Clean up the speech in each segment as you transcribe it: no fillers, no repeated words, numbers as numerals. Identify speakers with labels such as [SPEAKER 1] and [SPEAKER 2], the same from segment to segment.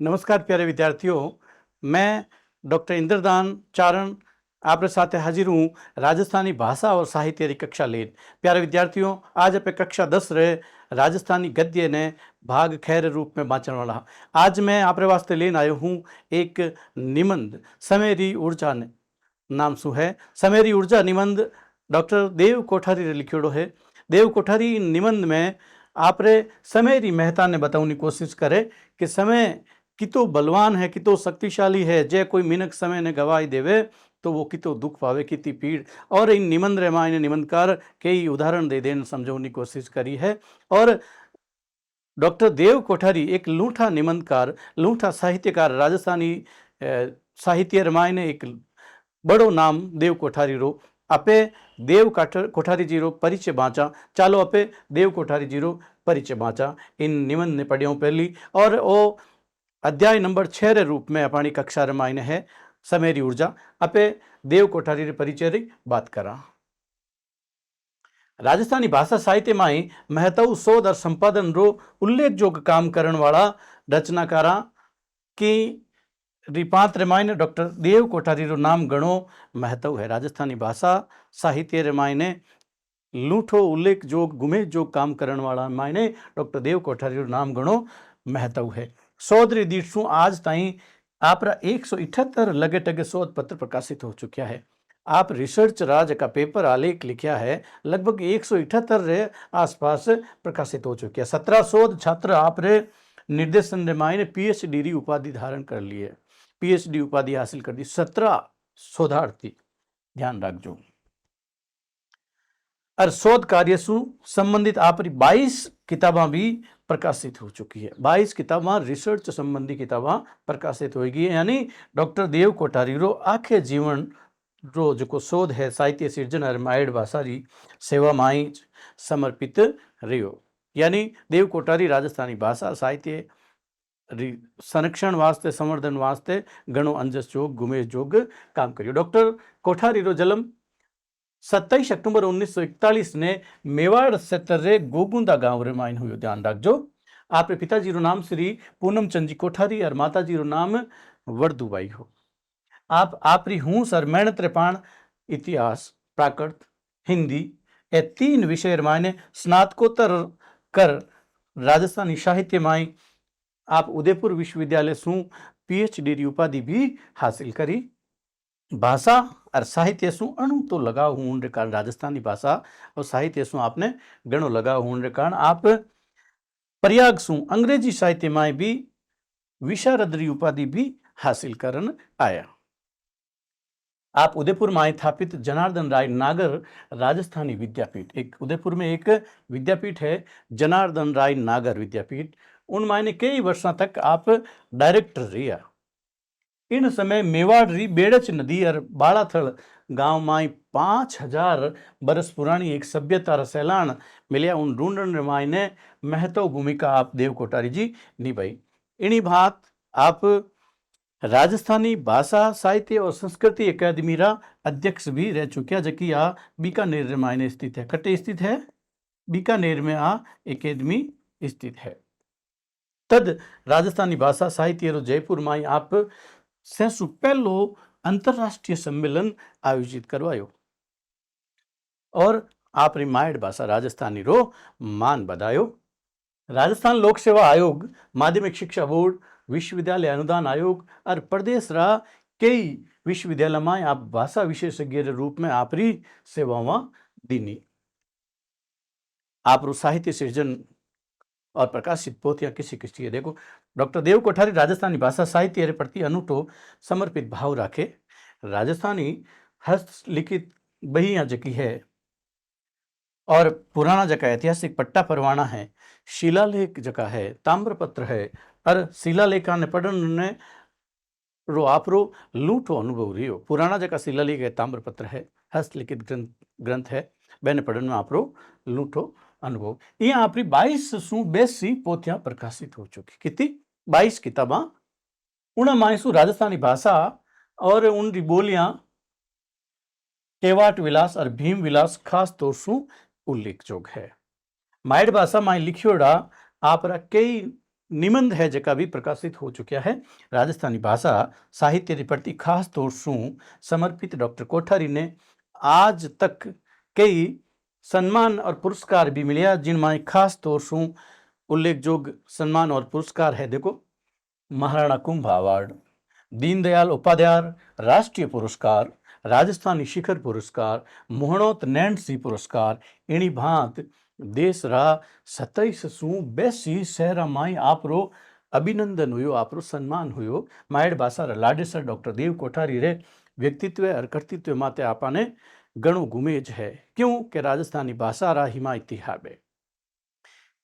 [SPEAKER 1] नमस्कार प्यारे विद्यार्थियों, मैं डॉक्टर इंद्रदान चारण आपके साथ हाजिर हूँ राजस्थानी भाषा और साहित्य री कक्षा लेन। प्यारे विद्यार्थियों, आज अपने कक्षा 10 रे राजस्थानी गद्य ने भाग खैर रूप में बाँचण वाला। आज मैं आपरे वास्ते लेन आयो हूँ एक निबंध समय री ऊर्जा ने नाम शू है। समय री ऊर्जा निबंध डॉक्टर देव कोठारी रे लिखियोड़ो है। देव कोठारी निबंध में आपरे समय री महत्ता ने बताने की कोशिश करे कि समय कितो बलवान है, कितो शक्तिशाली है। जे कोई मिनक समय ने गवाई देवे तो वो कितो दुख पावे, कितनी पीड़। और इन निबंध रे मायने निबंधकार कई उदाहरण दे देन समझाने की कोशिश करी है। और डॉक्टर देव कोठारी एक लूठा निबंधकार, लूठा साहित्यकार, राजस्थानी साहित्य रे मायने एक बड़ो नाम देव कोठारी रो। अपे देव कोठारी जी रो परिचय बाँचा। चालो अपे देव कोठारी जी रो परिचय बाँचा। इन निबंध ने पढ़ियों पहली और वो अध्याय नंबर 6 रे रूप में अपनी कक्षा रे मायने है समय री ऊर्जा। अपे देव कोठारी रे परिचय री बात करा। राजस्थानी भाषा साहित्य में महत्व शोध और संपादन रो उल्लेखजोग्य काम करण वाला रचनाकारा की रिपात रे मायने डॉक्टर देव कोठारी रो नाम गणो महत्व है। राजस्थानी भाषा साहित्य रे मायने लूठो उल्लेखजोग गुमेजोग काम करण वाला मायने डॉक्टर देव कोठारी रो नाम गणो महत्व है। शोध री दीक्षु आज ताई आपरा 178 लगे टगे शोध पत्र प्रकाशित हो चुका है। आप रिसर्च राज का पेपर आलेख लिखा है, लगभग 178 रे आसपास प्रकाशित हो चुके हैं। 17 शोध छात्र आप रे निर्देशन रे मायने पीएचडी री उपाधि धारण कर लिए, पीएचडी उपाधि हासिल कर दी। 17 शोधार्थी, ध्यान रखजो। और शोध कार्य से संबंधित आप 22 किताबें भी प्रकाशित हो चुकी है। 22 किताबें रिसर्च संबंधी किताबें प्रकाशित होगी। यानी डॉक्टर देव कोठारी रो आखे जीवन रो जो शोध है साहित्य सृजन और मायड़ भाषा री सेवा माई समर्पित रहो। यानी देव कोठारी राजस्थानी भाषा साहित्य संरक्षण वास्ते, संवर्धन वास्ते घणो अंजस जोग गुमेश जोग काम करियो। डॉक्टर कोठारी रो जन्म 27 अक्टूबर 1941 ने मेवाड़ क्षेत्र रे गोगुंदा गांव रे माइन हुयो। ध्यान रखजो। आपरे पिताजी रो नाम श्री पूनम चंद जी कोठारी और माताजी रो नाम वर्दुबाई हो। आप री हूस और मेहनत रे पाण इतिहास, प्राकृत, हिंदी ए 3 विषय रे मायने स्नातकोत्तर कर राजस्थानी साहित्य माई आप उदयपुर विश्वविद्यालय सु पीएचडी री उपाधि भी हासिल करी। भाषा और साहित्य सु अणु तो लगाव होने के कारण राजस्थानी भाषा और साहित्य सु आपने घणो लगाव होने के कारण आप प्रयाग सु अंग्रेजी साहित्य में भी विशारद री उपाधि भी हासिल करन आया। आप उदयपुर में स्थापित जनार्दन राय नागर राजस्थानी विद्यापीठ, एक उदयपुर में एक विद्यापीठ है जनार्दन राय नागर विद्यापीठ, उन मायने कई वर्षों तक आप डायरेक्टर रहा। इन समय मेवाड़ री बेड़च नदी और बाड़ाथल गांव में 5000 बरस पुरानी एक सभ्यता रा सैलान मिलिया। उन ढूंढन मायने महत्व भूमिका आप देव कोठारी जी निभाई। इन्हीं बात आप राजस्थानी भाषा साहित्य और संस्कृति अकादमी रा अध्यक्ष भी रह चुके, जबकि आ बीकानेर मायने स्थित है। कटे स्थित है? बीकानेर में आ अकादमी स्थित है। तद राजस्थानी भाषा साहित्य रो जयपुर में आप सेसु पहलो अंतरराष्ट्रीय सम्मेलन आयोजित करवायो और आप री मायड़ भाषा राजस्थानी रो मान बधायो। राजस्थान लोक सेवा आयोग, माध्यमिक शिक्षा बोर्ड, विश्वविद्यालय अनुदान आयोग और प्रदेश रा कई विश्वविद्यालय में आप भाषा विशेषज्ञ के रूप में आप री सेवाओं दीनी। आप रो साहित्य सृजन और प्रकाशित पोथियां किसी किसी है। देखो, डॉक्टर देव कोठारी राजस्थानी भाषा साहित्य के प्रति अनूठो समर्पित भाव राखे। राजस्थानी हस्तलिखित बहियां जकी है और पुराना जका ऐतिहासिक पट्टा परवाना है, शिलालेख जका है, ताम्रपत्र है और शिलालेखा ने पढ़ने रो आपरो लूठो अनुभव रियो। पुराना जका शिलालेख है, ताम्रपत्र है, हस्तलिखित ग्रंथ है, बैने पढ़ने में आपरो लूठो अनुभव। ये आपरी 22 सु बेसी पोथियां प्रकाशित हो चुकी। कितनी? 22 किताबा। उन मायसु राजस्थानी भाषा और उनकी बोलियां केवाट विलास और भीम विलास खास तौर से उल्लेखजोग है। मायड़ भाषा में लिखियोड़ा आपरा कई निबंध है जका भी प्रकाशित हो चुका है। राजस्थानी भाषा साहित्य के प्रति खास तौर से समर्पित डॉक्टर कोठारी ने आज तक कई सम्मान और पुरस्कार भी मिले, जिनमें खास तौर से उल्लेखयोग्य सम्मान और पुरस्कार है। देखो, महाराणा कुंभ अवार्ड, दीनदयाल उपाध्याय राष्ट्रीय पुरस्कार, राजस्थानी शिखर पुरस्कार, मोहनोत नैंसी पुरस्कार। इनी भांत देश रा 27 बेसी शहरा माई आपरो अभिनंदन हुयो, आपरो सम्मान हुयो। मायड़ भाषा रा लाडेसर डॉक्टर देव कोठारी रे व्यक्तित्व और कर्तृत्व माते आपाने घणो गुमेज है। क्यों कि राजस्थानी भाषा रा हिमायती हाबे।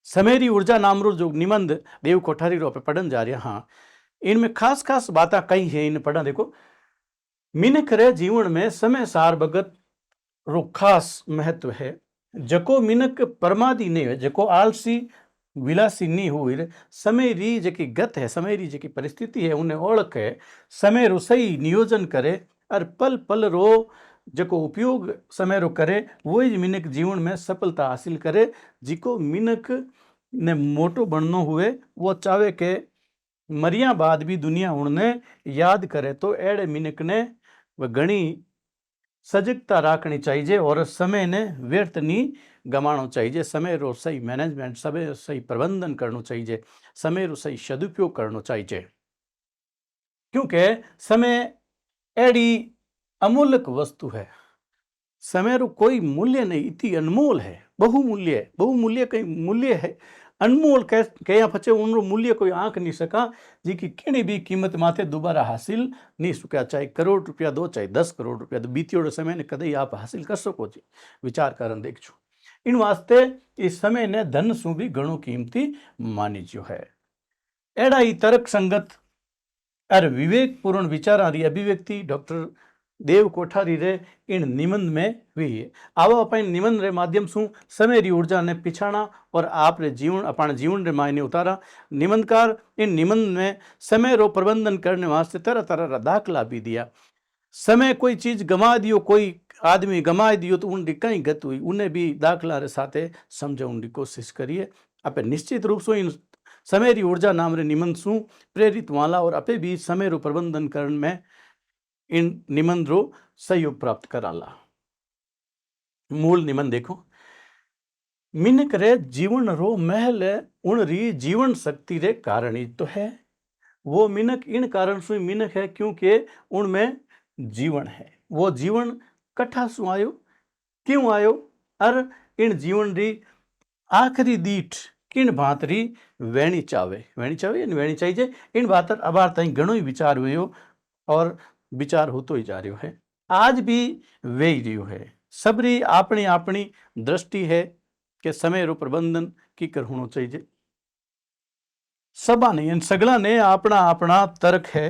[SPEAKER 1] समेरी ऊर्जा नामरो जो निबंध देव कोठारी रो पे पढ़न जा रहा, हाँ, इनमें खास खास बातें कई है। इन पढ़ा देखो, मिनख रे जीवन में समय सार बगत रो खास महत्व है। जको मिनक परमादी नहीं है, जको आलसी विलासी नहीं हुई, समय री जकी गत है, समय री जकी परिस्थिति है उन्हें ओळख है, समय रो सही नियोजन करे और पल पल रो जको उपयोग समय रो करे, वही मिनक जीवन में सफलता हासिल करे। जिको मिनक ने मोटो बननो हुए, वो चाहे के मरिया बाद भी दुनिया उन्हें याद करे, तो एड़े मिनक ने वह घनी सजगता रखनी चाहिए और समय ने व्यर्थ नहीं गंवाणो चाहिए। समय रो सही मैनेजमेंट, समय सही प्रबंधन करना चाहिए, समय रो सही सदुपयोग करना चाहिए। क्योंकि समय एड़ी अमूल्यक वस्तु है। समय रो कोई मूल्य नहीं, इतनी अनमोल है, बहुमूल्य है। बहुमूल्य कई मूल्य है, अनमोल कह पचे उनरो मूल्य कोई आंक नहीं सका, जी की किणी भी कीमत माथे दोबारा हासिल नहीं सुका। चाहे करोड़ रुपया दो, चाहे 10 करोड़ रुपया दो, बीतियोड़ो समय ने कदे आप हासिल कर सको जी। विचार करन देखो, इन वास्ते इस समय ने धन सु भी घणो कीमती मानी जो है। एड़ा ही तर्क संगत और विवेकपूर्ण विचारा री अभिव्यक्ति डॉक्टर देव कोठारी रे इन निबंध में हुई है। आवा अपन निबंध रे माध्यम सु समय री ऊर्जा ने पिछाणा और आप रे जीवन, अपन जीवन रे मायने उतारा। निबंधकार इन निबंध में समय रो प्रबंधन करने वास्ते तरह तरह रा दाखला भी दिया। समय कोई चीज गमा दियो, कोई आदमी गमा दियो, तो उनकी कई गत हुई, उन्हें भी दाखला रे साथे समझाने की कोशिश करिए। आप निश्चित रूप से इन समय री ऊर्जा नाम रे निबंध सु प्रेरित वाला और अपे भी समय रो प्रबंधन करने में इन निबंध रो सहयोग प्राप्त कराला। मूल निबंध देखो, मिनक रे जीवन रो महल उन री जीवन शक्ति रे कारण ही तो है। वो मिनक इन कारण से मिनक है क्योंकि उनमें जीवन है। वो जीवन कठा सु आयो, क्यों आयो, और इन जीवन री आखिरी दीठ किन बात री वेणी चावे, वेणी चावे वेणी चाहिए। इन बात अबार तई घणो ही विचार हुयो और विचार होतो ही जा रह्यो है। आज भी वे ही रह्यो है। सबरी अपनी अपनी दृष्टि है कि समय रो प्रबंधन की कर होना चाहिए। सबा ने, इन सगला ने अपना अपना तर्क है।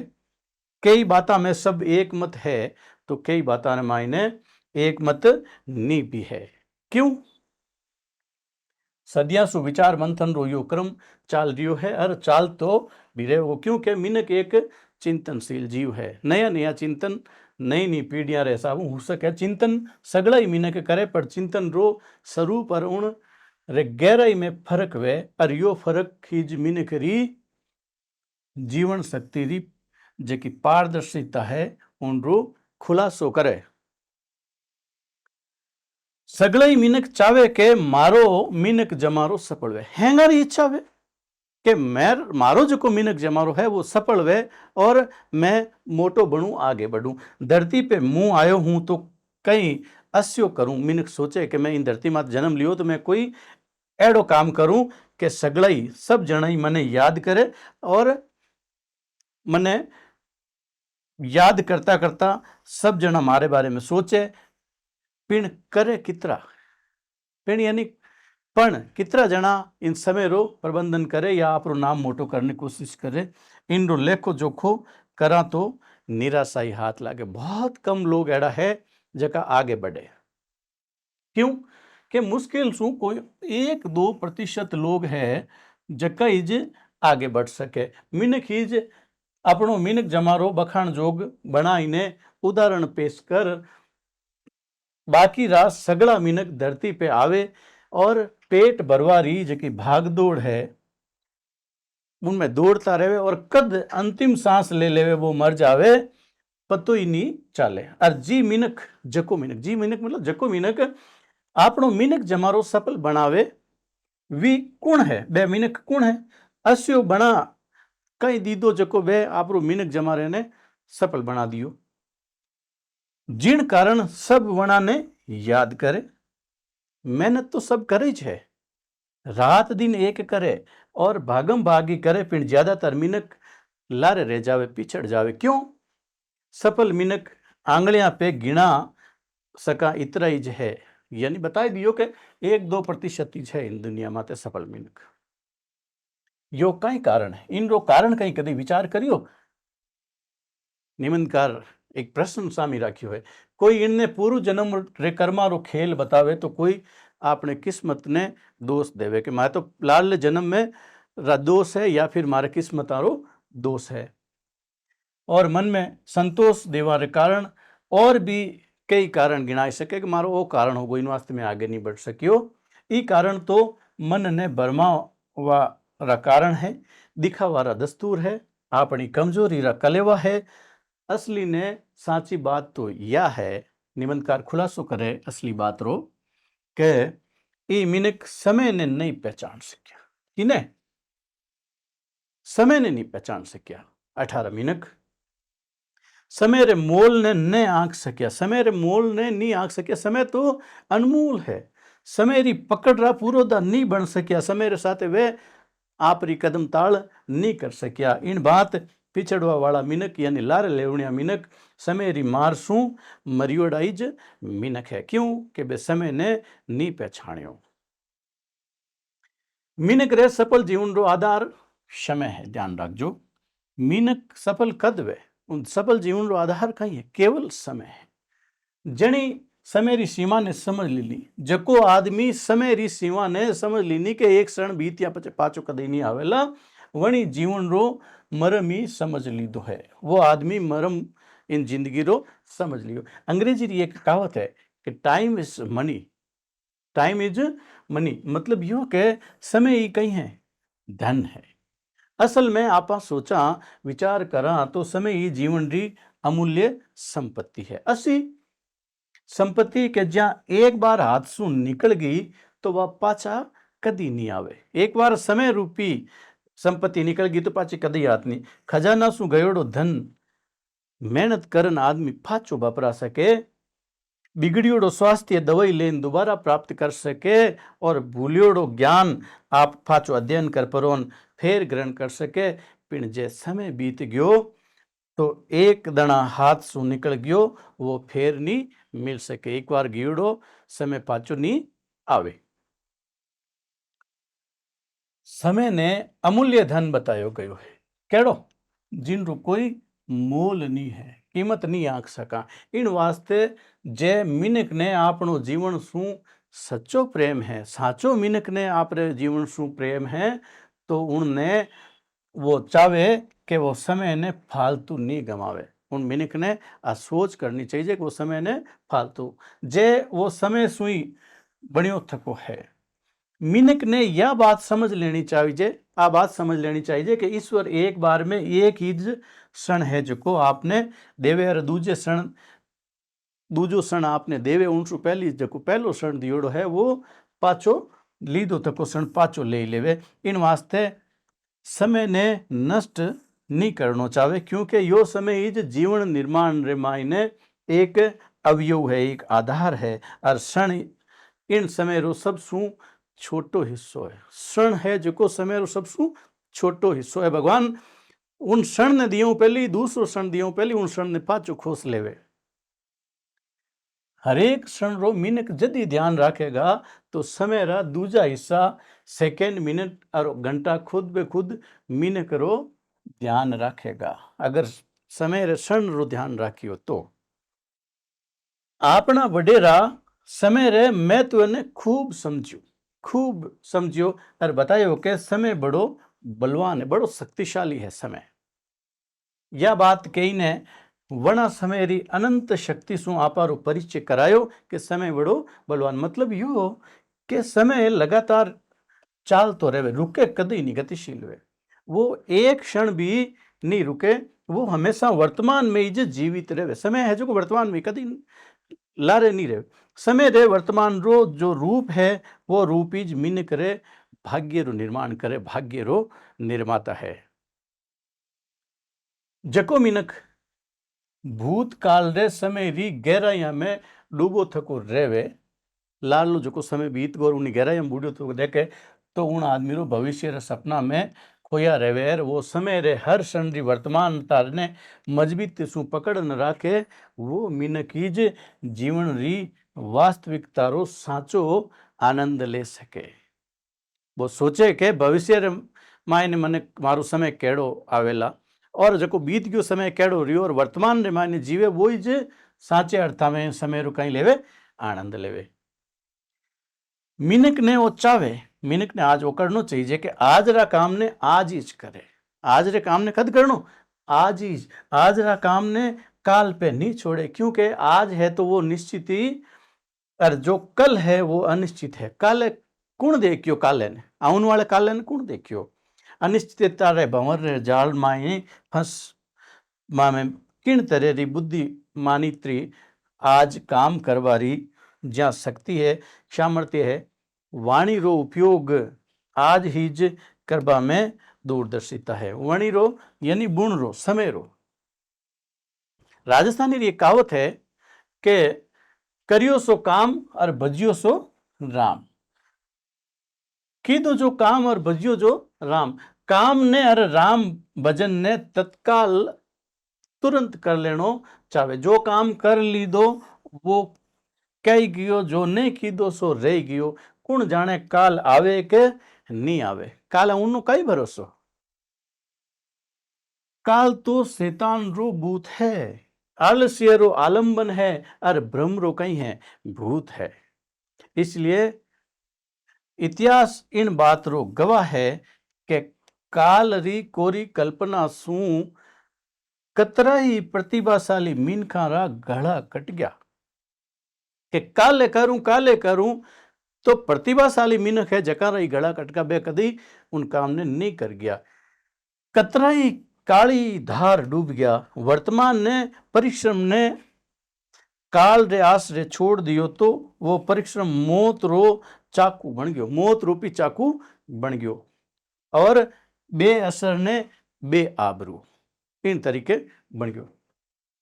[SPEAKER 1] कई बातों में सब एक मत है, तो कई बातों में मायने एक मत नहीं भी है। क्यों? सदिया सु विचार मंथन रो यो क्रम चाल रियो है, और चाल तो भी रहो, क्योंकि मिनक एक चिंतनशील जीव है। नया नया चिंतन, नई नई पीढ़ियां रे साबू हो सके चिंतन सगड़ा ही मिनक करे, पर चिंतन रो स्वरूप और उण रे गहराई में फर्क वे, और यो फर्क खीज मिनक री जीवन शक्ति री जेकी पारदर्शिता है उन रो खुलासो करे। सगड़ा ही मिनक चावे के मारो मिनक जमारो सफल वे, हैंगारी इच्छा वे कि मैं मारो जो को मिनक जमारो है वो सफल वे और मैं मोटो बनूं, आगे बढ़ूं। धरती पे मुंह आयो हूं तो कहीं अस्यो करूं। मिनक सोचे कि मैं इन धरती में जन्म लियो तो मैं कोई एड़ो काम करूं कि सगड़ा ही सब जना ही मने याद करे, और मने याद करता करता सब जना मारे बारे में सोचे। पिण करे कितरा, पिण यानी पण कितरा जना इन समय रो प्रबंधन करे या आपरो नाम मोटो करने की कोशिश करे। इन रो लेखो जोखो करा तो निराशा ही हाथ लागे। बहुत कम लोग एड़ा है जका आगे बढ़े। क्यों कि मुश्किल सु कोई 1-2% लोग है जका हिज आगे बढ़ सके। मिनक हिज अपनो मिनक जमारो बखान जोग बनाईने उदाहरण पेश कर, बाकी रात सगड़ा मिनक धरती पे आवे और पेट भरवा री जकी भागदौड़ है उनमें दौड़ता रहे और कद अंतिम सांस ले लेवे वो मर जावे पतो ही नहीं चाले। और जी मिनक जको मिनक, जी मिनक मतलब जको मिनक आपनो मिनक जमारो सफल बनावे वी कुण है, बे मिनक कुण है, अस्यो बना कई दीदो जको बे आपरो मिनक जमारे ने सफल बना दियो। जिन कारण सब वणा ने याद करे, मेहनत तो सब करे ज है, रात दिन एक करे और भागम भागी करे, फिर ज्यादातर मिनक लारे रह जावे, पिछड़ जावे। क्यों? सफल मिनक आंगलियां पे गिना सका इतना ही है, यानी बताई दियो कि 1-2% ही है इन दुनिया में सफल मिनक। यो कई कारण है, इन रो कारण कई कदी विचार करियो। निमंतकार एक प्रश्न सामी राख्यो है, कोई इनने पूर्व जन्म रे कर्मा रो खेल बतावे तो कोई आपने किस्मत ने दोष देवे कि मैं तो लाल जन्म में दोष है या फिर मारे किस्मतारो दोष है। और मन में संतोष देवा रे कारण और भी कई कारण गिनाई सके कि मारो वो कारण हो गो, इन वास्ते में आगे नहीं बढ़ सकियो। ई कारण तो मन ने भरमावा रा कारण है, दिखावा रा दस्तूर है, अपनी कमजोरी रा कलेवा है। असली ने साची बात तो यह है, निबंधकार खुलासो करे असली बात रो के ई मिनक समय ने नहीं पहचान सकिया। किने? समय ने नहीं पहचान सकिया। 18 मिनक समय रे मोल ने नहीं आंक सकिया, समय रे मोल ने नहीं आंक सकिया। समय तो अनमोल है, समय री पकड़ रा पूरो दा नहीं बन सकिया, समय रे साथे वे आप री कदम ताल नहीं कर सकिया। इन बात पिछड़वा वाला मिनक यानी लारे लेवणिया मिनक समय री मार सू मरियोडाइज मिनक है। क्यों? कि बे समय ने नहीं पहचान्यो। मिनक रे सफल जीवन रो आधार समय है, ध्यान रखजो। मिनक सफल कद वे उन सफल जीवन रो आधार कहीं है, केवल समय है। जनी समय री सीमा ने समझ ली, जको आदमी समय री सीमा ने समझ ली कि एक क्षण बीतिया पचे पाछो कदे नहीं आवेला, वणी जीवन रो मरम ही समझ लीधो है। वो आदमी मरम इन जिंदगी रो समझ लियो। अंग्रेजी री एक कहावत है कि time is money, time is money, मतलब यो के समय ही कहीं है, धन है। असल में आप सोचा विचार करा तो समय ही जीवन री अमूल्य संपत्ति है। असी संपत्ति के ज्या एक बार हाथ सु निकल गई तो वह पाछा कदी नहीं आवे। एक बार समय रूपी संपत्ति निकल गई तो पाछी कदी हाथ नहीं। खजाना सु गयोड़ो धन मेहनत करन आदमी पाछो वापरा सके, बिगड़ियोड़ो स्वास्थ्य दवाई लेन दोबारा प्राप्त कर सके, और भूलियोड़ो ज्ञान आप पाछो अध्ययन कर परोन फेर ग्रहण कर सके। पिण जे समय बीत गयो तो एक दना हाथ सु निकल गयो वो फेर नहीं मिल सके। एक बार गयोड़ो समय पाछो नहीं आवे। समय ने अमूल्य धन बतायो गयो है, केड़ो? जिन रो कोई मोल नहीं है, कीमत नहीं आंक सका। इन वास्ते जे मिनक ने आपनो जीवन सु सच्चो प्रेम है, साचो मिनक ने आपरे जीवन सु प्रेम है, तो उनने वो चावे कि वो समय ने फालतू नहीं गमावे। उन मिनक ने आ सोच करनी चाहिए कि वो समय ने फालतू जे वो समय सुई बनियो थको है। मिनक ने यह बात समझ लेनी चाहिए, आ बात समझ लेनी चाहिए कि ईश्वर एक बार में एक ही क्षण है जो आपने देवे, और दूजो क्षण आपने देवे उनसु पहली जो पहलो क्षण दियोड़ो है वो पाछो लीधो तको क्षण पाछो ले लेवे। इन वास्ते समय ने नष्ट नहीं करनो चाहे, क्योंकि यो समय ही जीवन निर्माण रे मायने एक अवयव है, एक आधार है। और क्षण इन समय रो सबसु छोटो हिस्सो है। क्षण है जो समय रो सबसु छोटो हिस्सो है। भगवान उन क्षण ने दियो पहली, दूसरो क्षण दियो पहली, उन क्षण ने पाछो खोस लेवे। हरेक क्षण रो मिनक यदि ध्यान रखेगा तो समय रा दूजा हिस्सा सेकेंड, मिनट और घंटा खुद बे खुद मिनक रो ध्यान रखेगा। अगर समय रे क्षण रो ध्यान राखियो तो अपना वडेरा समय रे महत्व ने खूब समझियो और बतायो कि समय बड़ो बलवान है, बड़ो शक्तिशाली है समय। यह बात कही ने वना समय री अनंत शक्ति सु आपारो परिचय करायो कि समय बड़ो बलवान। मतलब यो कि समय लगातार चाल तो रहे, रुके कदी नहीं, गतिशील हुए। वो एक क्षण भी नहीं रुके, वो हमेशा वर्तमान में ही ज जीवित रहे। समय है जो वर्तमान में कदी लारे नहीं रहे। समय रे वर्तमान रो जो रूप है वो रूप ही मीन करे भाग्य रो निर्माण करे, भाग्य रो निर्माता है। जको मिनक भूतकाल रे समय री गहराइया में डूबो थको रेवे, लालो जो समय बीत गो उन गहराइया में बूढ़ो थको देखे तो उन आदमी रो भविष्य रे सपना में खोया रेवे। वो समय रे हर क्षण री वर्तमानता ने मजबूत सु पकड़ न राखे, वो मिनकीज जीवन री वास्तविकता रो साचो आनंद ले सके। वो सोचे के भविष्य रे मायने मने मारो समय केड़ो आवेला और जो बीत गयो समय केड़ो रियो और वर्तमान रे मायने जीवे वो ही जे साचे अर्था में समय रो कहीं लेवे आनंद लेवे। मिनक ने वो चावे, मिनक ने आज वो करनो चाहिए कि आज रा काम ने आज ही करे, आज रे काम ने कद करनो आज ही, आज रा काम ने काल पे नहीं छोड़े, क्योंकि आज है तो वो निश्चित ही और जो कल है वो अनिश्चित है। कल कौन देखियो काले ने, आने वाले काले ने कौन देखियो। अनिश्चितता रे भंवर रे जाल माए फंस मामे किन तरह री बुद्धि मानित्री आज काम करवारी ज्या शक्ति है, सामर्थ्य है, वाणी रो उपयोग आज ही ज करवा में दूरदर्शिता है। वाणी रो यानी गुण रो, समय रो। राजस्थानी री एक कहावत है कि करियो सो काम और भजियो सो राम। कीधो जो काम और भजियो जो राम। काम ने और राम भजन ने तत्काल तुरंत कर लेनो चाहे। जो काम कर ली दो वो कही गयो, जो नहीं कीधो सो रह गयो। कौन जाने काल आवे के नहीं आवे, काल उन्नो कई भरोसो। काल तो शैतान रो भूत है, आलस्य रो आलंबन है और भ्रम रो कहीं है भूत है। इसलिए इतिहास इन बात रो गवाह है कि काल री कोरी कल्पना सु कतरा ही प्रतिभाशाली मीनखा रा गला कट गया कि काले करूं तो प्रतिभाशाली मीनख है जका रा गला कटका बे कदी उन काम ने नहीं कर गया। कतरा ही काली धार डूब गया। वर्तमान ने परिश्रम ने काल रे आश्रय छोड़ दियो तो वो परिश्रम मौत रो चाकू बन गयो, मौत रूपी चाकू बन गयो और बेअसर ने बेआबरू इन तरीके बन गयो।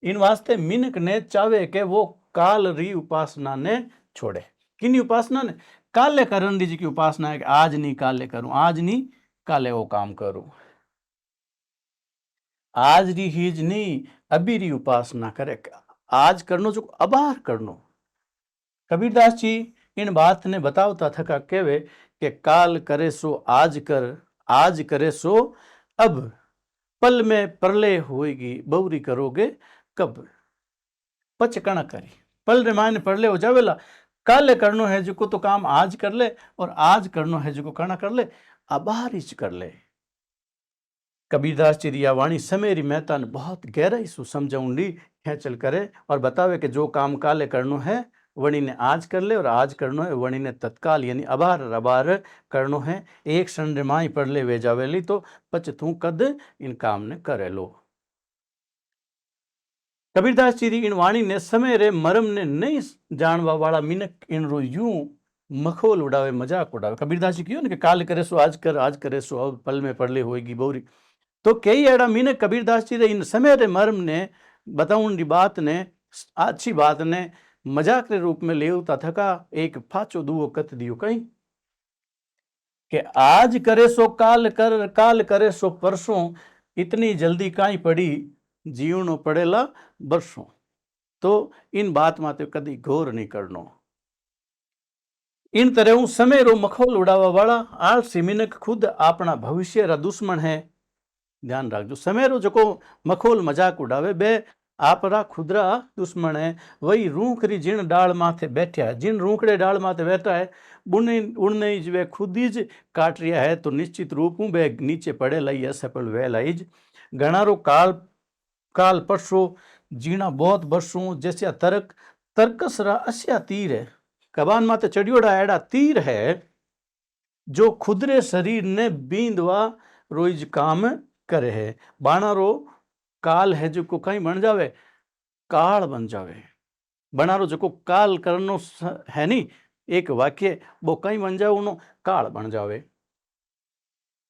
[SPEAKER 1] इन वास्ते मिनक ने चावे के वो काल री उपासना ने छोड़े। किनी उपासना ने? काले करन दी जी की उपासना है कि आज नहीं काले करूं, आज नहीं काले वो काम करूं। आज री हीज नहीं अभी री उपासना करे, आज करनो जो अबार करनो। कबीरदास जी इन बात ने बतावता थका केवे कि काल करे सो आज कर, आज करे सो अब, पल में प्रलय होएगी बहुरी करोगे कब। पचकण करी पल रे मायने प्रलय हो जावेला। काले करनो है जो को तो काम आज कर ले और आज करनो है जो को करना कर ले, अबार हिच कर ले। कबीरदास जी रिया वाणी समय री मेहता ने बहुत गहराई सु समझाऊंडी खेचल करे और बतावे कि जो काम काले करनो है वणी ने आज कर ले और आज करनो है वणी ने तत्काल यानी अबार अबार करनो है। एक क्षण रे माई पड़ ले वे जावेली तो पच तू कद इन काम ने करे लो। कबीरदास जी इन वाणी ने समय रे मरम ने नहीं जानवा वाला मिनक इन रो यूं मखोल उड़ावे, मजाक उड़ावे। कबीरदास जी क्यों कि काल करे सो आज कर, आज करे सो अब, पल में पड़ले होएगी बहुरी। तो कई एड़ा मीने कबीरदास जी रे इन समय रे मर्म ने बताऊं री बात ने अच्छी बात ने मजाक रे रूप में ले उता थका एक फाचो दुओ कत दियो कहीं कि आज करे सो काल कर, काल करे सो परसों, इतनी जल्दी काई पड़ी जीवनो पड़ेला बरसों। तो इन बात माते कदी गौर नहीं करनो। इन तरह समय रो मखोल उड़ावा वाला आलसी मिनक खुद अपना भविष्य रा दुश्मन है। ध्यान रखजो, समय रो जो मखोल मजाक उड़ावे बे आपरा खुदरा दुश्मन है। वही रूखरी जिन डाल माथे बैठा है, जिन रूखड़े डाल माथे बैठा है उड़ने वे खुद ही काट रिया है तो निश्चित रूप हूँ वे नीचे पड़े लाई असफल वे लाइज। गणारो काल काल परसों जीना बहुत बरसों जैसे तर्क तर्कस रा अस्या तीर है। कबान माते चढ़ियोड़ा एड़ा तीर है जो खुदरे शरीर ने बींदवा रोज काम करे है। बाणारो काल है जो कहीं बन जावे, काल बन जावे। बनारो जो काल करनो है नी एक वाक्य, वो कहीं बन जावे उनो काल बन जावे।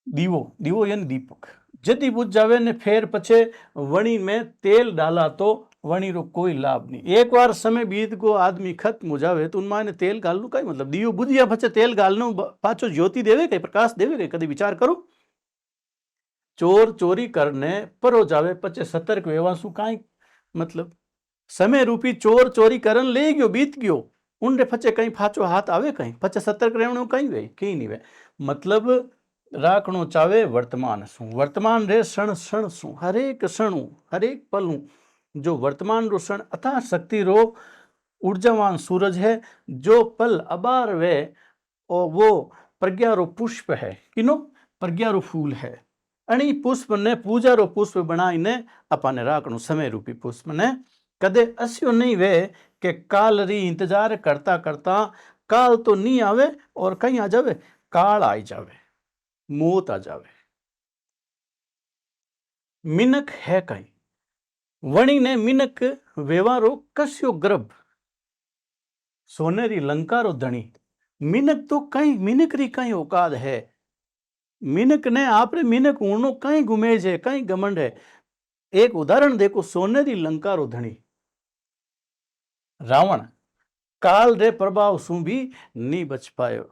[SPEAKER 1] दीवो, दीवो यानी दीपक, जदी बुझ जावे ने फेर पछे वणी में तेल डाला तो वणी रो कोई लाभ नहीं। एक बार समय बीत को आदमी खत्म हो जावे तो उनमें ने तेल गालनु कई मतलब, दीवो बुझिया पछे तेल गालनु पाछो ज्योति देवे कई प्रकाश देवे कई, कदी विचार करो। चोर चोरी करने परो जावे पछे सतर्क वेवा सु काई मतलब, समय रूपी चोर चोरी करन ले गयो बीत गयो, उनरे पछे कहीं फाचो हाथ आवे कहीं पछे सतर्क रहणो कहीं वे कहीं नहीं वे। मतलब राखणो चावे वर्तमान सु, वर्तमान रे क्षण क्षण सु, हरेक क्षण हरेक पल जो वर्तमान रो क्षण अथा शक्ति रो ऊर्जावान सूरज है, जो पल अबार वे और वो प्रज्ञा रो पुष्प है, किनो प्रज्ञा रो फूल है। अणी पुष्प ने पूजा रो पुष्प बनाईने अपने राखणो समय रूपी पुष्प ने कदे अस्यो नहीं वे कि काल री इंतजार करता करता काल तो नहीं आवे और कहीं आ जावे, काल आई जावे, मौत आ जावे। मिनक है कहीं वणी ने मिनक व्यवहारो कस्यो गर्भ, सोनेरी लंका रो धनी। मिनक तो कहीं मिनक री कहीं औकात है, मिनक ने आपरे मिनक ऊनो कहीं गुमेज है कहीं घमंड है। एक उदाहरण देखो, सोनेरी लंका रो धनी रावण काल रे प्रभाव सु भी नहीं बच पायो,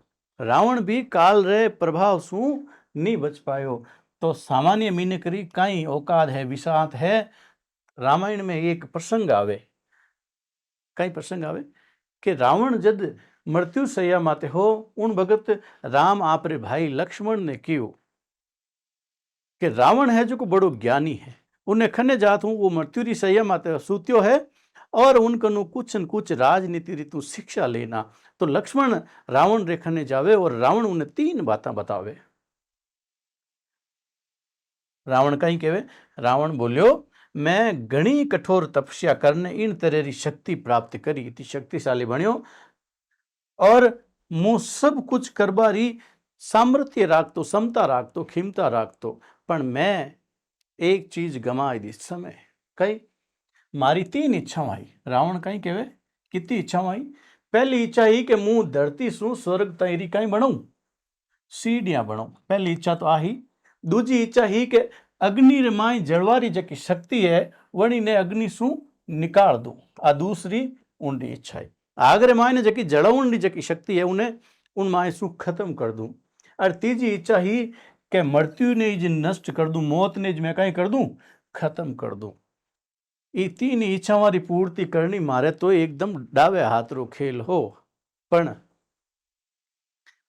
[SPEAKER 1] रावण भी काल रे प्रभाव सु नहीं बच पायो। तो सामान्य मिनक री कहीं औकात है, विसात है। रामायण में एक प्रसंग आवे, कई प्रसंग आवे कि रावण जद मृत्यु सैया माते हो उन भगत राम आपरे भाई लक्ष्मण ने कियो कि रावण है जो को बड़ो ज्ञानी है, उन्हें खने जात हूं वो मृत्यु री सैया माते सूत्यो है और उनकनु कुछ न कुछ राजनीति रीतु शिक्षा लेना। तो लक्ष्मण रावण रे खने जावे और रावण उन्हें 3 बातें बतावे। रावण कहीं कहवे, रावण बोलियो मैं घनी कठोर तपस्या करने इन तरह री शक्ति प्राप्त करी, इतनी शक्तिशाली बनियो और मु सब कुछ करबारी सामर्थ्य राखतो, क्षमता राखतो, खिमता राखतो, पण मैं एक चीज गमाई दी समय। कई मारी 3 इच्छा आई। रावण कहीं कहवे कितनी इच्छा आई। पहली इच्छा ही कि मु धरती सु स्वर्ग तैरी कहीं बनाऊं, सीढ़ियां बनाऊं, पहली इच्छा तो आही। दूजी इच्छा ही कि अग्नि रे माई जलवारी जकी शक्ति है वणी ने अग्नि सु निकाल दूं, आ दूसरी ऊंडी इच्छा है। आगरे माई ने जकी जड़वण री जकी शक्ति है उन्हें उन माई सु खत्म कर दूं। और तीजी इच्छा ही कि मृत्यु ने ज नष्ट कर दूं, मौत ने ज मैं कहीं कर दूं, खत्म कर दूं। ये 3 इच्छावां री पूर्ति करनी मारे तो एकदम डावे हाथ रो खेल हो, पण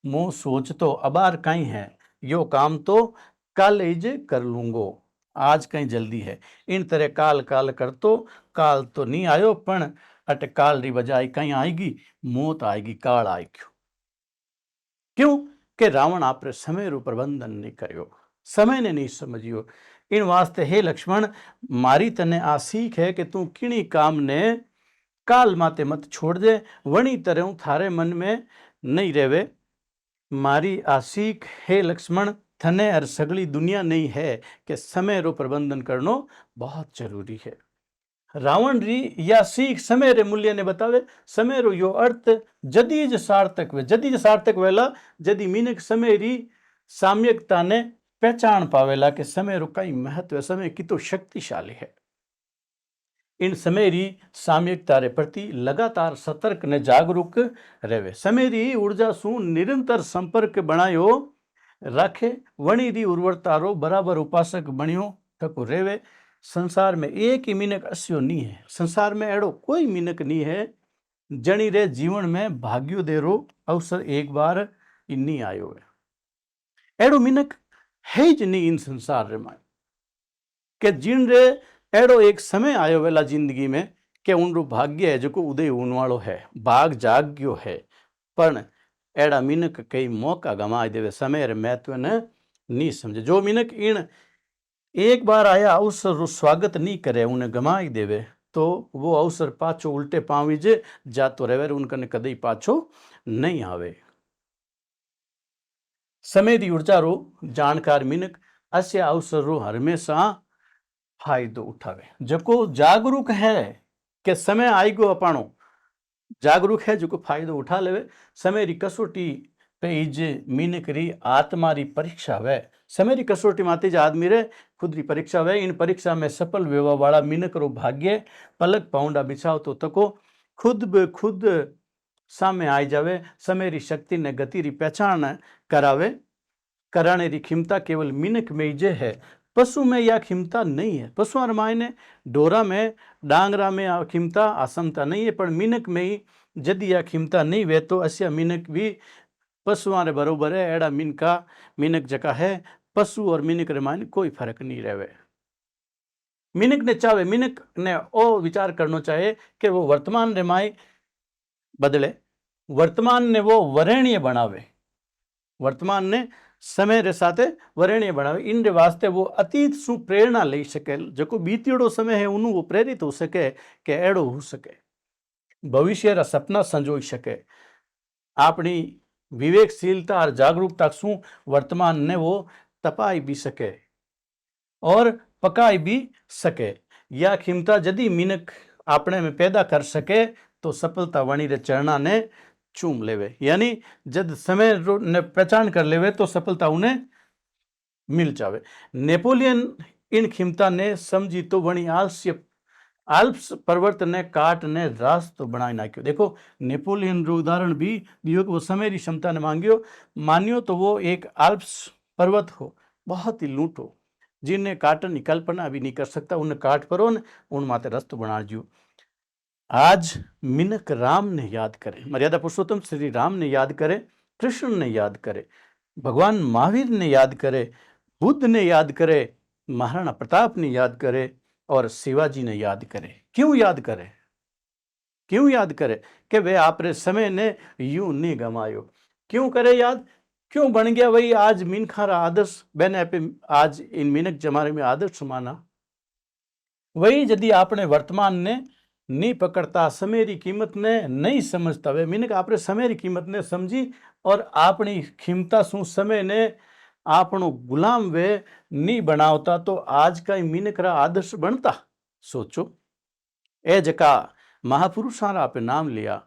[SPEAKER 1] मु सोचतो अबार कहीं है यो काम तो कल ही जे कर लूंगो, आज कहीं जल्दी है। इन तरह काल काल करतो, काल तो नहीं आयो पण अट काल री बजाय कहीं आएगी, मौत आएगी, काल आएगी। क्यों कि रावण आपरे समय रो प्रबंधन नहीं करियो, समय ने नहीं समझियो। इन वास्ते हे लक्ष्मण मारी तने आ सीख है कि तू किणी काम ने काल माते मत छोड़ दे, वणी तरह थारे मन में नहीं रेवे। मारी आ सीख हे लक्ष्मण थने और सगली दुनिया नहीं है कि समय रो प्रबंधन करनो बहुत जरूरी है। रावण री या सीख समय रे मूल्य ने बतावे। समय रो यो अर्थ जदीज सार्थक वे, जदीज सार्थक वेला जदी मीनक समय री साम्यकता ने पहचान पावेला कि समय रो कई महत्व है, समय कितो शक्तिशाली है। इन समय री साम्यकता रे प्रति लगातार सतर्क ने जागरूक रहे। समय री ऊर्जा सु निरंतर संपर्क बनायो रखे, वणी री उर्वरता रो बराबर उपासक बनियो थको रेवे। संसार में एक ही मिनक अस्यो नहीं है, संसार में एड़ो कोई मिनक नहीं है जणी रे जीवन में भाग्योदय अवसर एक बार नहीं आयो है। एड़ो मिनक है ज नहीं इन संसार रे में के जिन रे एड़ो एक समय आयो वेला जिंदगी में कि उनरो भाग्य है जो को उदय होने वालो है, भाग जाग गयो है, पण एड़ा मिनक कई मौका गमाई देवे, समय रे महत्व ने नहीं समझे। जो मिनक इन एक बार आया अवसर रो स्वागत नहीं करे, उन्हें गमाई देवे, तो वो अवसर पाछो उल्टे पावी जे जातो रहे, उनकने कदई पाछो नहीं आवे। समय री ऊर्जा रो जानकार मिनक अस्य अवसरों हमेशा फायदो उठावे। जको जागरूक है कि समय आई गयो अपाणो, जागरूक है जो फायदो उठा लेवे। समय री कसोटी पे इज मीनक री आत्मा री परीक्षा वे। समय री कसोटी माते ज आदमी रे खुद री परीक्षा वे। इन परीक्षा में सफल वेवा वाला मीनक रो भाग्य पलक पाउंडा बिछाव तो तको खुद ब खुद सामे आई जावे। समय री शक्ति ने गति री पहचान करावे। कराने री क्षमता केवल मीनक में जे है, पशु में यह क्षमता नहीं है। पशुओं मायने डोरा में डांगरा में आ क्षमता असमता नहीं है, पर मीनक में ही यदि यह क्षमता नहीं वे तो अस्य मीनक भी पशुओं रे बरोबर है। एड़ा मीनक जका है पशु और मीनक रे मायने कोई फर्क नहीं रहे। मीनक ने चाहे, मीनक ने ओ विचार करना चाहे कि वो वर्तमान रे माय बदले, वर्तमान ने वो वरेण्य बनावे, वर्तमान ने समय रे साथे वरेण्य बनावे। इन रे वास्ते वो अतीत सु प्रेरणा ले सके। जो बीतियोड़ो समय है उन्होंने वो प्रेरित हो सके कि एड़ो हो सके, भविष्य रा सपना संजोई सके। अपनी विवेकशीलता और जागरूकता सु वर्तमान ने वो तपाई भी सके और पकाई भी सके। यह क्षमता यदि मीनक अपने में पैदा कर सके तो सफलता वणी रे चरणा ने चूम लेवे। यानी जब समय ने पहचान कर लेवे तो सफलता उन्हें मिल जावे। नेपोलियन इन क्षमता ने समझी तो वणी आल्प्स पर्वत ने काट ने रास्तो बनाई नाख्यो। देखो नेपोलियन रो उदाहरण भी दियो कि वो समय री क्षमता ने मानियो तो वो एक आल्प्स पर्वत हो, बहुत ही लूट हो, जिन्हें काटन की कल्पना भी नहीं कर सकता। उन्हें काट परो ने उन माते रास्तो बना दियो। आज मिनक राम ने याद करे, मर्यादा पुरुषोत्तम श्री राम ने याद करे, कृष्ण ने याद करे, भगवान महावीर ने याद करे, बुद्ध ने याद करे, महाराणा प्रताप ने याद करे और शिवाजी ने याद करे। क्यों याद करे? क्यों याद करे? कि वे आपरे समय ने यूं नहीं गमायो। क्यों करे याद? क्यों बन गया वही आज मिनखारा आदर्श बने पे आज इन मिनक जमाने में आदर्श माना। वही यदि आपने वर्तमान ने नहीं पकड़ता, समय की कीमत ने नहीं समझता, वे मिनक आपरे समय की कीमत ने समझी और अपनी क्षमता सु समय ने आपनो गुलाम वे नहीं बनावता तो आज का मिनक रा आदर्श बनता। सोचो ए जका महापुरुषारा आपे नाम लिया,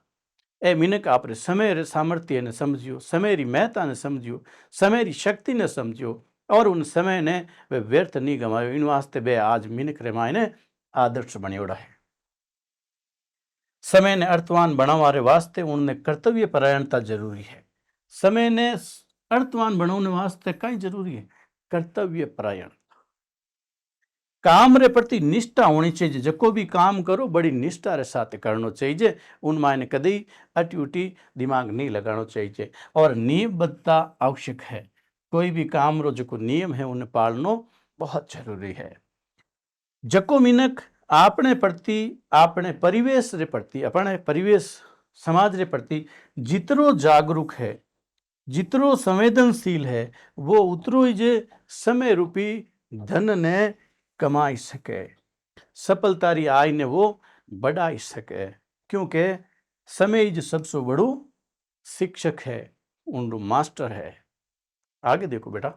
[SPEAKER 1] ए मिनक आपरे समय रे सामर्थ्य ने समझियो, समय री महत्ता ने समझियो, समय री शक्ति ने समझियो और उन समय ने वे व्यर्थ नहीं गमायो। इन वास्ते वे आज मिनक रे मायने आदर्श बनियोड़ा है। समय ने अर्थवान बनावारे वास्ते उनने कर्तव्य परायणता जरूरी है। समय ने अर्थवान बनाने वास्ते कई जरूरी है? कर्तव्य परायण। काम रे प्रति निष्ठा होनी चाहिए। जको भी काम करो बड़ी निष्ठा रे साथ करना चाहिए। उन मायने कदी अटी उटी दिमाग नहीं लगाना चाहिए और नियमबद्धता आवश्यक है। कोई भी काम रो जो नियम है उन्हें पालनो बहुत जरूरी है। जको मिनक आपने प्रति, आपने परिवेश रे प्रति, अपने परिवेश समाज रे प्रति जितरो जागरूक है, जितरो संवेदनशील है, वो उतरो ही जे समय रूपी धन ने कमाई सके, सफलता री आय ने वो बढ़ाई सके। क्योंकि समय जो सबसे बड़ो शिक्षक है, उन मास्टर है। आगे देखो बेटा,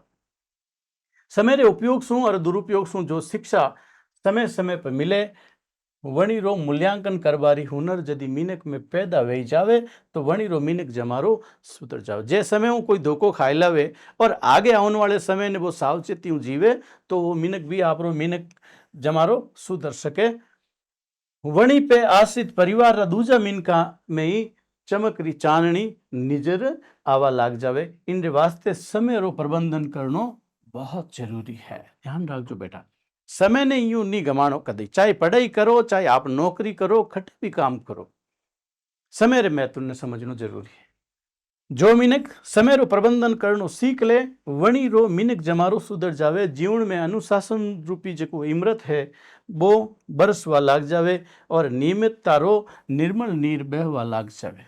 [SPEAKER 1] समय रे उपयोग सु और दुरुपयोग सु जो शिक्षा समय समय पर मिले वणी रो मूल्यांकन करवारी हुनर यदि मिनक में पैदा वही जावे तो वणी रो मिनक जमारो सुधर जावे। जे समय वो कोई धोखो खाई लावे और आगे आने वाले समय ने वो सावचेती जीवे तो वो मिनक भी आपरो मिनक जमारो सुधर सके। वणी पे आश्रित परिवार रा दूजा मिनका में ही चमक री चाननी निजर आवा लाग जावे। इन वास्ते समय रो प्रबंधन करनो बहुत जरूरी है। ध्यान रखजो बेटा, समय ने यूं नहीं गमानो कदी। चाहे पढ़ाई करो, चाहे आप नौकरी करो, खटे भी काम करो, समय रे महत्व ने समझनो जरूरी है। जो मिनक समय रो प्रबंधन करनो सीख ले वणी रो मिनक जमारो सुधर जावे। जीवन में अनुशासन रूपी जो इमरत है वो बरसवा लाग जावे और नियमितता रो निर्मल नीर बहवा लाग जावे।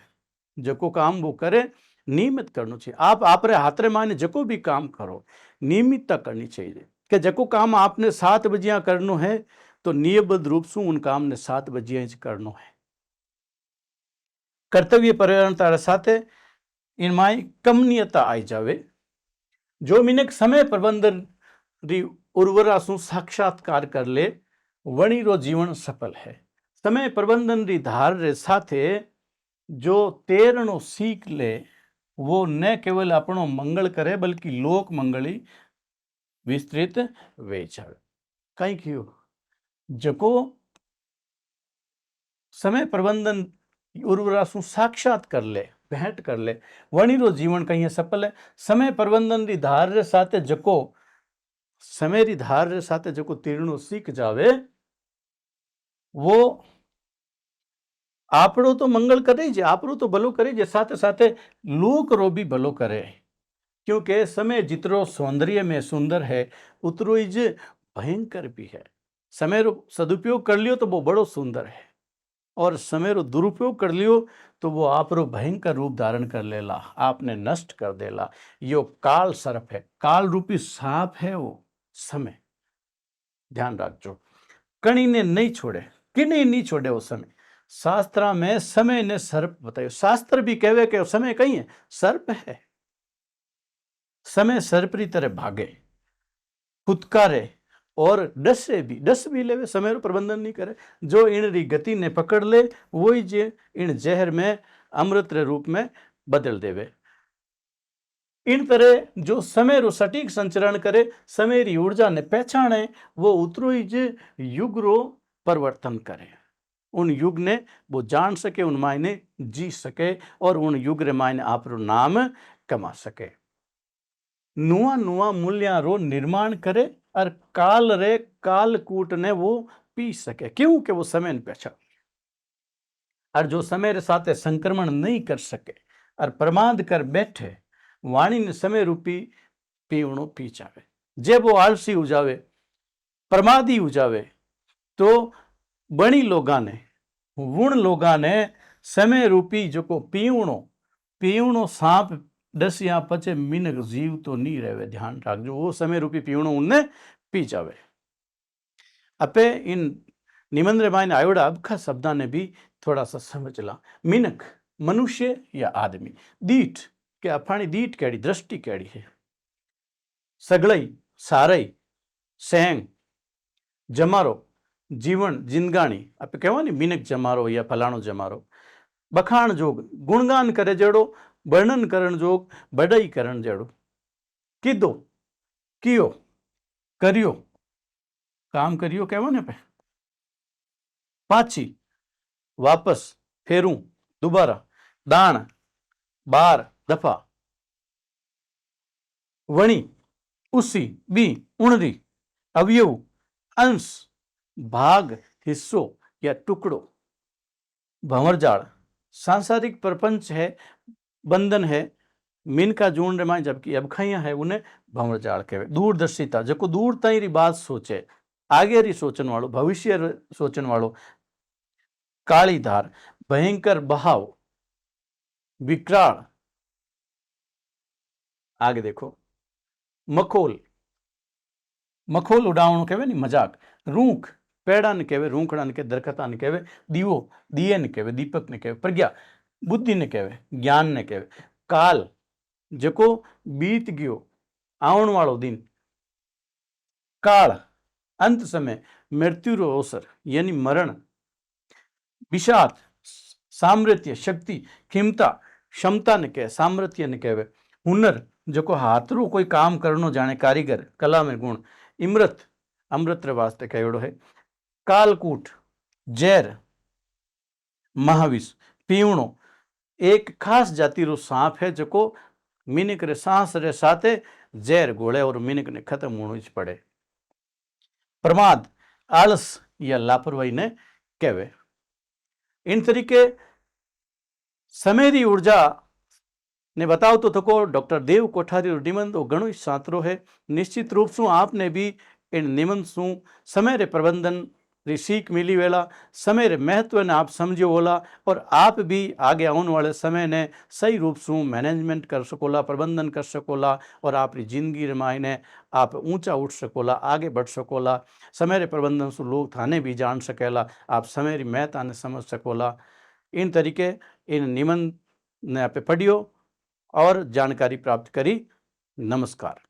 [SPEAKER 1] जो काम वो करे नियमित करना चाहिए। आप आपरे हाथ रे माने जो भी काम करो नियमितता करनी चाहिए कि जको काम आपने 7 बजिया करनो है तो नियमबद्ध रूप से उन काम ने 7 बजिया करनो है। कर्तव्य परायणता साथे इनमाय कमनीयता आई जावे। जो मिनक समय प्रबंधन री उर्वरा शू साक्षात्कार कर ले वणी रो जीवन सफल है। समय प्रबंधन री धार रे साथे जो तेरणो सीख ले वो न केवल अपनो मंगल करे बल्कि लोक मंगली विस्तृत वेचावे। कई क्यों जको समय प्रबंधन उर्वरा शू साक्षात कर ले भेंट कर ले वणी रो जीवन कहीं सफल है। समय प्रबंधन री धार रे साथे जको समय री धार रे साथे जको तीरणो सीख जावे वो आपड़ो तो मंगल करे जे आपरो तो भलो करे जे साथे साथे लोक रो भी भलो करे। क्योंकि समय जितरो सौंदर्य में सुंदर है उतरो ही जे भयंकर भी है। समय रो सदुपयोग कर लियो तो वो बड़ो सुंदर है और समय रो दुरुपयोग कर लियो तो वो आप रो भयंकर रूप धारण कर लेला, आपने नष्ट कर देला। यो काल सर्प है, काल रूपी सांप है वो समय। ध्यान रखजो कणी ने नहीं छोड़े, किने नहीं छोड़े वो समय। शास्त्र में समय ने सर्प बतायो, शास्त्र भी कहवे कि समय कहीं है सर्प है। समय सर्प री तरह भागे फुतकारे और डस भी लेवे, समय रो प्रबंधन नहीं करे। जो इन री गति ने पकड़ ले वही जे इन जहर में अमृत रे रूप में बदल देवे। इन तरह जो समय रो सटीक संचरण करे, समय री ऊर्जा ने पहचाने, वो उतरो ही जे युग रो परिवर्तन करे। उन युग ने वो जान सके, उन मायने जी सके और उन युग रे मायने आप रो नाम कमा सके। नुआ नुआ मूल्य रो निर्माण करे और काल रे कालकूट ने वो पी सके। क्यों कि वो समय ने पहचान और जो समय रे साथे संक्रमण नहीं कर सके और प्रमाद कर बैठे वाणी ने समय रूपी पीवणो पी जावे। जे वो आलसी हो जावे, प्रमादी हो जावे तो बणी लोगा ने वुण लोगा ने समय रूपी जो को पीवणो सांप डसिया पचे मिनक जीव तो नहीं रहे। ध्यान रखजो वो समय रूपी पीवणो उनने पी जावे। अपे इन निबंध मायने आयोड़ा अबखा शब्दा ने भी थोड़ा सा समझ ला। मिनक मनुष्य या आदमी, दीठ के अफाणी दीठ केड़ी दृष्टि केड़ी है, सगड़ई सारई सेंग जमारो जीवन जिंदगाणी आप कहवा मिनक जमारो या फलाणो जमारो। बखाण जोग गुणगान करे जड़ो, वर्णन करण जोग बड़ाई करण जड़ो। कीधो कियो करियो काम करियो कहवा ने पे पाची वापस फेरू दोबारा दाण बार दफा वणी उसी बी उणरी अवयव अंश भाग हिस्सो या टुकड़ो। भंवरजाल सांसारिक प्रपंच है, बंधन है, मिनका जोड़ में जबकि अबखाइया है उन्हें भंवरजाल कहवे। दूरदर्शिता जो दूर ताई री बात सोचे, आगे री सोचन वालों, भविष्य सोचन वालों। काली धार भयंकर बहाव विकराल। आगे देखो मखोल मखोल उड़ावणो कहवे नी मजाक। रूख पेड़ा ने कहवे, रूखड़ा ने कहवे, दरखता ने कहवे। दीवो दिए ने कहवे, दीपक ने कहवे। प्रज्ञा बुद्धि ने कहवे, ज्ञान ने कहवे। काल जको बीत गयो आवण वालो दिन। काल अंत समय मृत्यु रो अवसर यानी मरण। विषाद सामर्थ्य शक्ति क्षमता क्षमता ने कहे, सामर्थ्य ने कहवे। हुनर जो हाथ रो कोई काम करनो जाने कारीगर, कला में गुण। इमृत अमृत रे वास्ते कहेड़ो है। कालकूट जैर महाविष पीवणो एक खास जाति रो सांप है जो मिनक रे सांस रे साथे जैर घोड़े और मिनक ने खत्म होना पड़े। प्रमाद आलस या लापरवाही ने कहवे। इन तरीके समय री ऊर्जा ने बताओ तो थको डॉक्टर देव कोठारी निबंध घणो सातरो है। निश्चित रूप से आपने भी इन निबंध सु समय रे प्रबंधन री सीख मिली वेला, समय रे महत्व ने आप समझो होला और आप भी आगे आने वाले समय ने सही रूप से मैनेजमेंट कर सकोला, प्रबंधन कर सकोला और आपकी जिंदगी रे मायने आप ऊंचा उठ सकोला, आगे बढ़ सकोला। समय रे प्रबंधन से लोग थाने भी जान सकेला, आप समय री महत्ता ने समझ सकोला। इन तरीके इन निबंध ने आप पढ़ियो और जानकारी प्राप्त करी। नमस्कार।